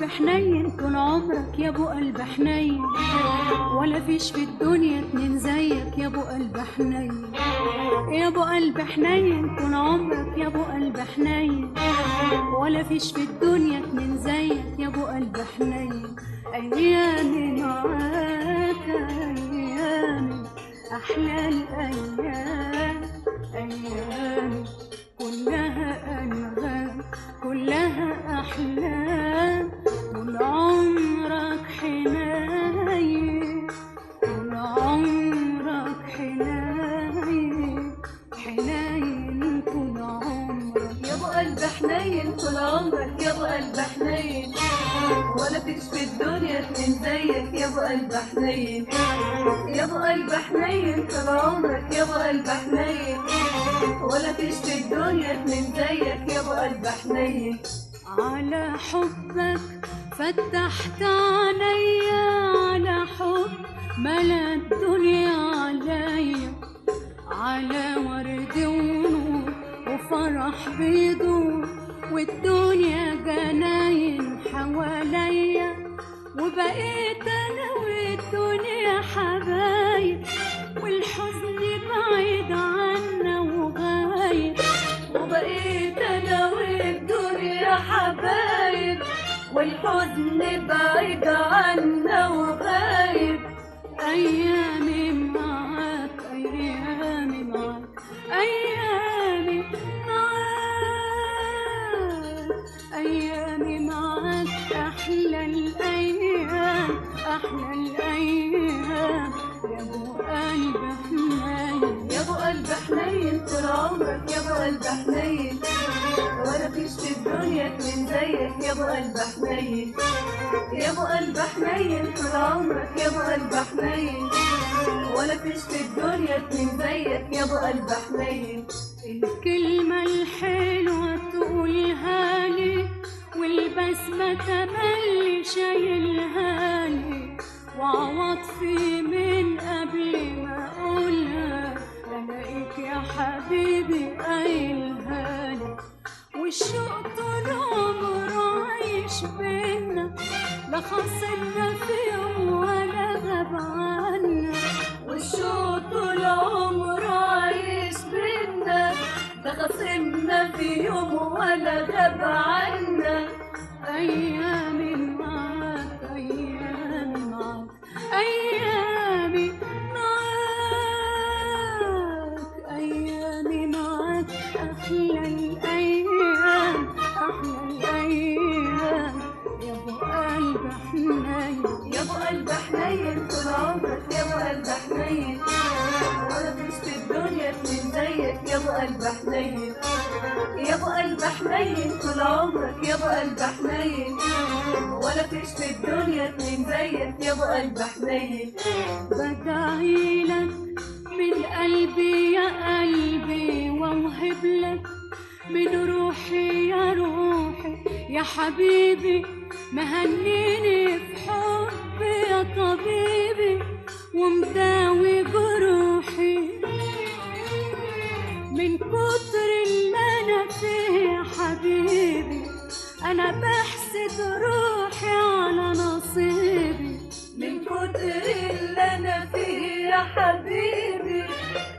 قلب حنين طول عمرك يا ابو قلب حنين، ولا فيش في الدنيا اتنين زيك يا ابو قلب حنين. يا ابو قلب حنين طول عمرك يا ابو قلب حنين، ولا فيش في الدنيا اتنين زيك يا ابو قلب حنين. ايامي معاك ايامي احلى الايام، ايامي كلها انغام كلها احلام. طول عمرك حنين طول عمرك حنين حنين طول عمرك يا ابو قلب حنين طول عمرك يا ابو قلب حنين، ولا فيش في الدنيا اتنين زيك يا ابو قلب حنين. يا ابو قلب حنين طول عمرك يا ابو قلب حنين، ولا فيش في الدنيا اتنين زيك يا ابو قلب حنين. على حبك فتحت عينيا، على حب ملا الدنيا عليا، على ورد ونور وفرح بيدور، والدنيا جناين حواليا، وبقيت انا والدنيا حبايب، والحزن بعيد عنا وغايب. وبقيت انا والدنيا حبايب، والحزن بعيد عنا وغايب. ايامي معاك ايامي معاك ايامي معاك ايامي معاك احلى الايام احلى الايام. يا ابو قلب حنين يا ابو قلب حنين طول عمرك يا ابو قلب حنين، ولا فيش في الدنيا اتنين زيك يا ابو قلب حنين. يا ابو قلب حنين طول عمرك يا ابو قلب حنين، ولا فيش في الدنيا اتنين زيك يا ابو قلب حنين. الكلمة الحلوة تقولها لي، والبسمة تملي شايلها لي، وعواطفي من قبل ما اقولها الاقيك يا حبيبي قايلها لي. والشوق طول عمره عايش بينا، لا خسرنا في يوم ولا غاب عنا. والشوق طول عمره عايش بينا، لا خصمنا في يوم ولا غاب عنا. ايامي معاك ايامي معاك ايامي معاك ايامي معاك احلى الايام احلى الايام. يا ابو قلب حنين يا ابو قلب حنين طول عمرك يا ابو قلب حنين، ولا فيش في الدنيا اتنين زيك يا ابو قلب حنين. يا ابو قلب حنين طول عمرك يا ابو قلب حنين، ولا فيش في الدنيا اتنين زيك يا ابو قلب حنين. بدعيلك من قلبي يا قلبي، واوهب لك من روحي يا روحي يا حبيبي. مهنيني في حبي يا طبيبي، ومداوي جروحي من كتر اللي انا فيه يا حبيبي. انا بحسد روحي على نصيبي من كتر اللي انا فيه يا حبيبي،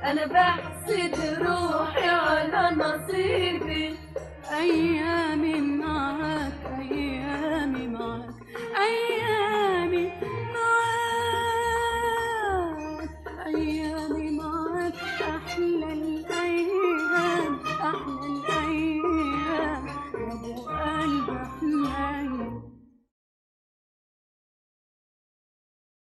انا بحسد روحي على نصيبي. ايام